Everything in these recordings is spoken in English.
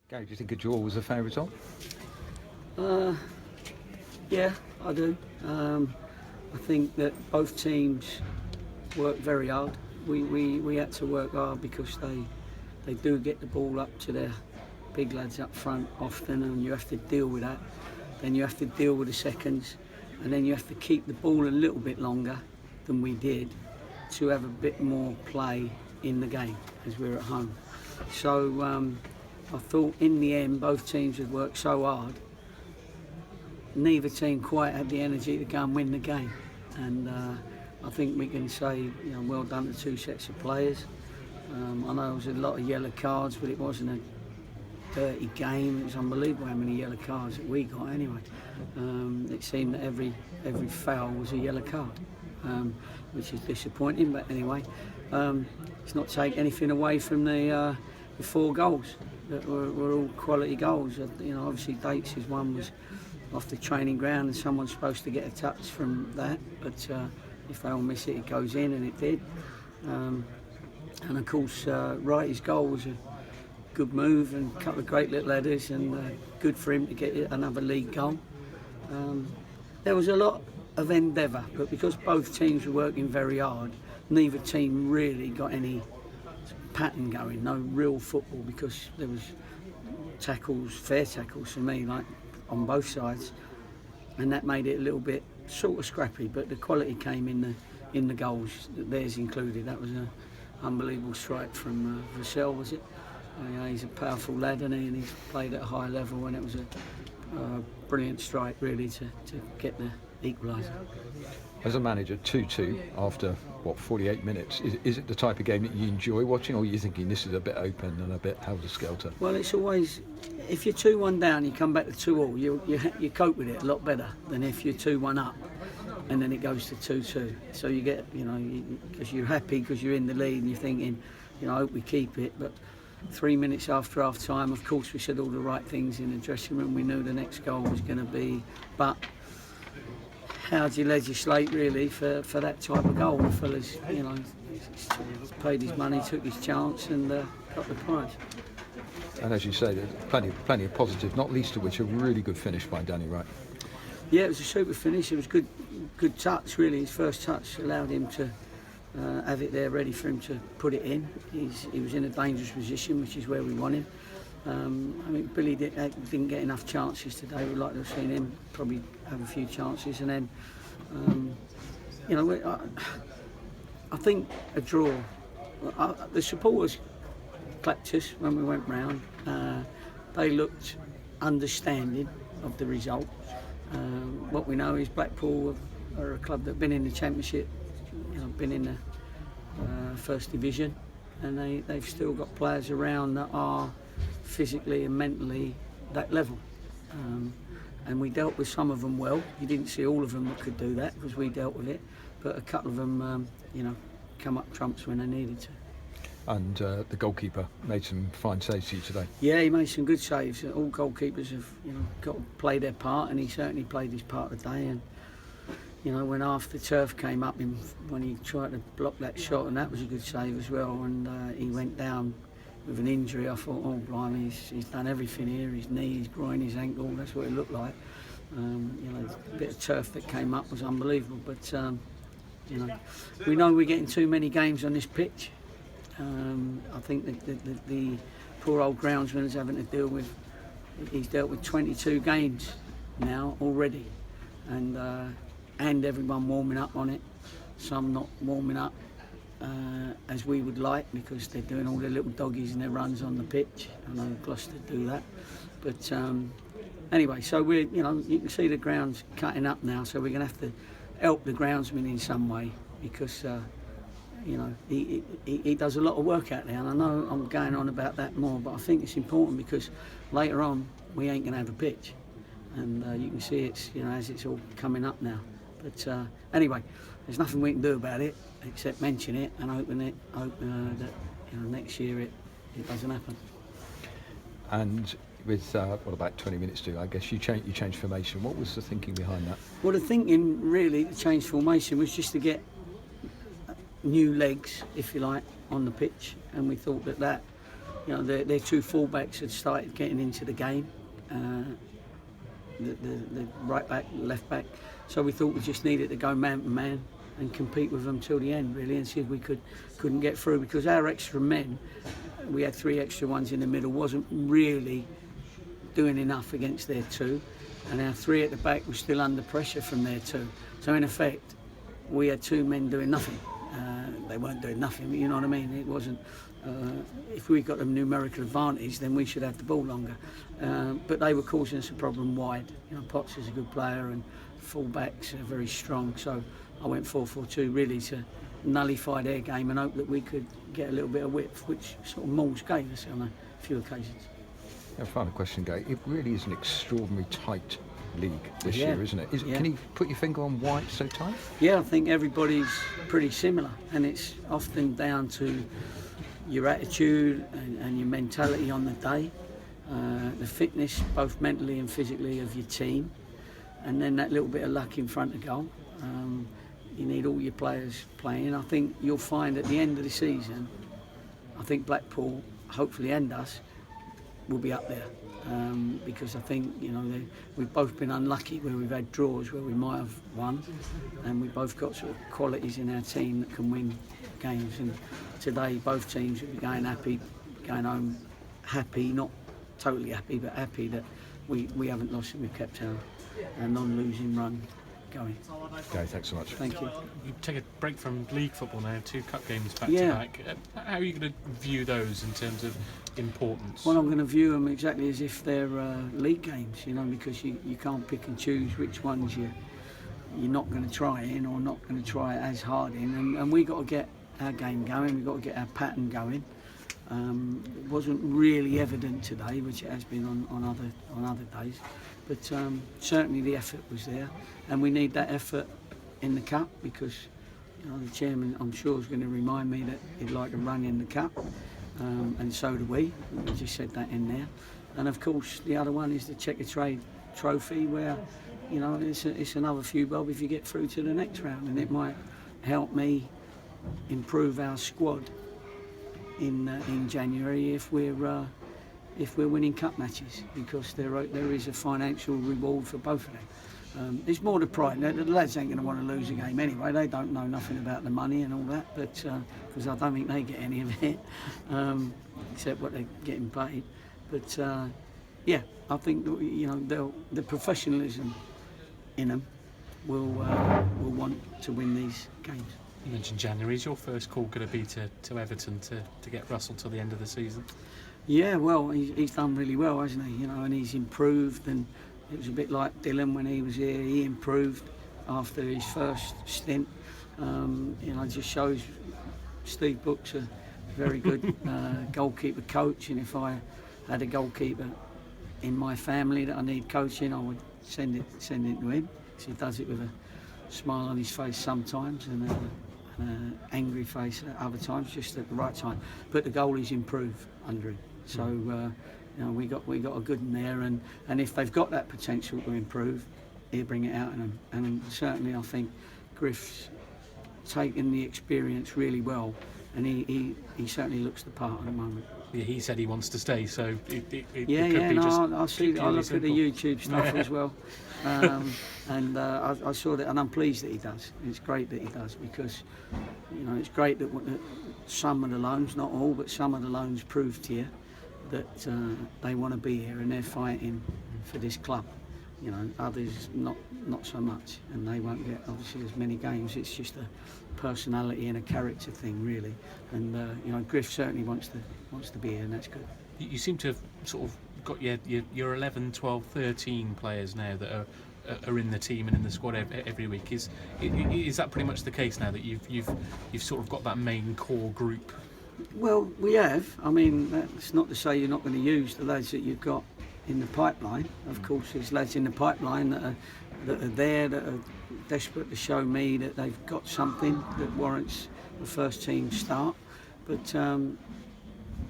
Gary, do you think a draw was a fair result? Yeah, I do. I think that both teams worked very hard. We had to work hard because they do get the ball up to their big lads up front often, and you have to deal with that. Then you have to deal with the seconds, and then you have to keep the ball a little bit longer than we did to have a bit more play in the game as we're at home. So I thought in the end both teams had worked so hard. Neither team quite had the energy to go and win the game, and I think we can say, well done to two sets of players. I know there was a lot of yellow cards, but it wasn't a dirty game. It was unbelievable how many yellow cards that we got anyway. It seemed that every foul was a yellow card, which is disappointing, but anyway, it's not take anything away from the 4 goals that were all quality goals. Obviously Dates' one was off the training ground and someone's supposed to get a touch from that, but if they all miss it, it goes in, and it did. And of course Wrighty's goal was a good move and a couple of great little headers, and good for him to get another league goal. There was a lot of endeavour, but because both teams were working very hard, neither team really got any pattern going, no real football, because there was tackles, fair tackles for me, like on both sides, and that made it a little bit sort of scrappy, but the quality came in the goals, theirs included. That was an unbelievable strike from Vassell, was it? He's a powerful lad, isn't he? And he's played at a high level, and it was a brilliant strike really to get the equaliser. As a manager, 2-2 after 48 minutes, is it the type of game that you enjoy watching, or are you thinking this is a bit open and a bit helter-skelter? Well, it's always, if you're 2-1 down, you come back to 2-2, you cope with it a lot better than if you're 2-1 up and then it goes to 2-2. So you get, because you're happy because you're in the lead and you're thinking, I hope we keep it. But 3 minutes after half time, of course, we said all the right things in the dressing room. We knew the next goal was going to be, but how do you legislate really for that type of goal? The fella's, paid his money, took his chance, and got the prize. And as you say, there's plenty of positive, not least of which a really good finish by Danny Wright. Yeah, it was a super finish. It was good touch really. His first touch allowed him to have it there ready for him to put it in. He was in a dangerous position, which is where we want him. Billy didn't get enough chances today. We'd like to have seen him probably have a few chances, and then I think a draw. The supporters clapped us when we went round. They looked understanding of the result. What we know is Blackpool are a club that have been in the Championship, been in the First Division, and they've still got players around that are physically and mentally that level. And we dealt with some of them well. You didn't see all of them that could do that because we dealt with it, but a couple of them, come up trumps when they needed to. And the goalkeeper made some fine saves to you today. Yeah, he made some good saves. All goalkeepers have, got to play their part, and he certainly played his part today. And when half the turf came up when he tried to block that shot, and that was a good save as well. And he went down with an injury. I thought, oh blimey, he's done everything here. His knee, his groin, his ankle. That's what it looked like. The bit of turf that came up was unbelievable. But we know we're getting too many games on this pitch. I think that the poor old groundsman is having to deal with. He's dealt with 22 games now already, and everyone warming up on it. Some not warming up as we would like because they're doing all their little doggies and their runs on the pitch. I know Gloucester do that, but anyway. So we're you can see the ground's cutting up now. So we're going to have to help the groundsman in some way because. He does a lot of work out there, and I know I'm going on about that more, but I think it's important because later on we ain't going to have a pitch, and you can see it's as it's all coming up now. But anyway, there's nothing we can do about it except mention it and hope that next year it doesn't happen. And with about 20 minutes to, I guess you changed formation. What was the thinking behind that? Well, the thinking really to change formation was just to get new legs, if you like, on the pitch, and we thought that you know, their two fullbacks had started getting into the game. The right back, left back. So we thought we just needed to go man to man and compete with them till the end, really, and see if we couldn't get through, because our extra men, we had 3 extra ones in the middle, wasn't really doing enough against their 2, and our 3 at the back was still under pressure from their 2. So in effect, we had 2 men doing nothing. They weren't doing nothing, but you know what I mean. It wasn't. If we got a numerical advantage, then we should have the ball longer. But they were causing us a problem wide. You know, Potts is a good player and full-backs are very strong. So I went 4-4-2 really to nullify their game and hope that we could get a little bit of width, which sort of Moores gave us on a few occasions. Yeah, final question, Gay. It really is an extraordinary tight league this Yeah. year, isn't it? Yeah. Can you put your finger on why it's so tight? Yeah, I think everybody's pretty similar, and it's often down to your attitude and your mentality on the day, the fitness, both mentally and physically, of your team, and then that little bit of luck in front of goal. You need all your players playing. I think you'll find at the end of the season, I think Blackpool, hopefully, and us, will be up there. Because I think, you know, we've both been unlucky where we've had draws where we might have won, and we've both got sort of qualities in our team that can win games. And today, both teams will be going home happy, not totally happy, but happy that we haven't lost and we've kept our non-losing run going. Gay, thanks so much. Thank you. You take a break from league football now, 2 cup games back Yeah. to back. How are you going to view those in terms of importance? Well, I'm going to view them exactly as if they're league games, you know, because you can't pick and choose which ones you're not going to try in or not going to try as hard in. And we got to get our game going, we've got to get our pattern going. It wasn't really evident today, which it has been on other days, but certainly the effort was there, and we need that effort in the cup, because, you know, the chairman, I'm sure, is going to remind me that he'd like a run in the cup, and so do we. We just said that in there, and of course the other one is the Checker Trade Trophy, where, you know, it's another few bob if you get through to the next round, and it might help me improve our squad in January if we're winning cup matches, because there is a financial reward for both of them. It's more the pride. The lads ain't going to want to lose a game anyway. They don't know nothing about the money and all that, but because I don't think they get any of it, except what they're getting paid. But yeah, I think, you know, the professionalism in them will want to win these games. You mentioned January. Is your first call going to be to Everton to get Russell till the end of the season? Yeah, well, he's done really well, hasn't he? You know, and he's improved, and it was a bit like Dylan when he was here. He improved after his first stint. You know, it just shows Steve Brooks a very good goalkeeper coach, and if I had a goalkeeper in my family that I need coaching, I would send it to him. So he does it with a smile on his face sometimes and an angry face at other times, just at the right time. But the goalie's improved under him. So you know, we got a good one there, and if they've got that potential to improve, he'll bring it out in them. And certainly I think Griff's taken the experience really well, and he certainly looks the part at the moment. Yeah, he said he wants to stay, so it could be no, just I see. I purely look at the simple. YouTube stuff as well, and I saw that, and I'm pleased that he does. It's great that he does, because, you know, it's great that some of the loans, not all, but some of the loans prove to you that they want to be here and they're fighting for this club. You know, others not so much, and they won't get obviously as many games. It's just a personality and a character thing, really. And you know, Griff certainly wants to be here, and that's good. You seem to have sort of got your 11, 12, 13 players now that are in the team and in the squad every week. Is that pretty much the case now, that you've sort of got that main core group? Well, we have. I mean, that's not to say you're not going to use the lads that you've got in the pipeline. Of course, there's lads in the pipeline that are there, that are desperate to show me that they've got something that warrants a first team start. But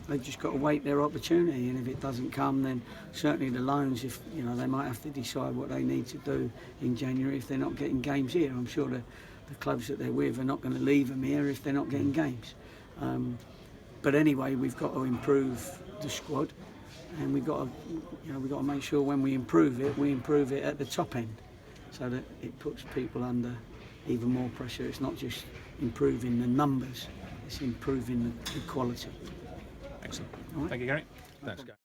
they've just got to wait their opportunity, and if it doesn't come, then certainly the loans, if you know, they might have to decide what they need to do in January if they're not getting games here. I'm sure the clubs that they're with are not going to leave them here if they're not getting games. But anyway, we've got to improve the squad, and we've got to make sure when we improve it at the top end, so that it puts people under even more pressure. It's not just improving the numbers; it's improving the quality. Excellent. All right. Thank you, Gary. Thanks, Gary.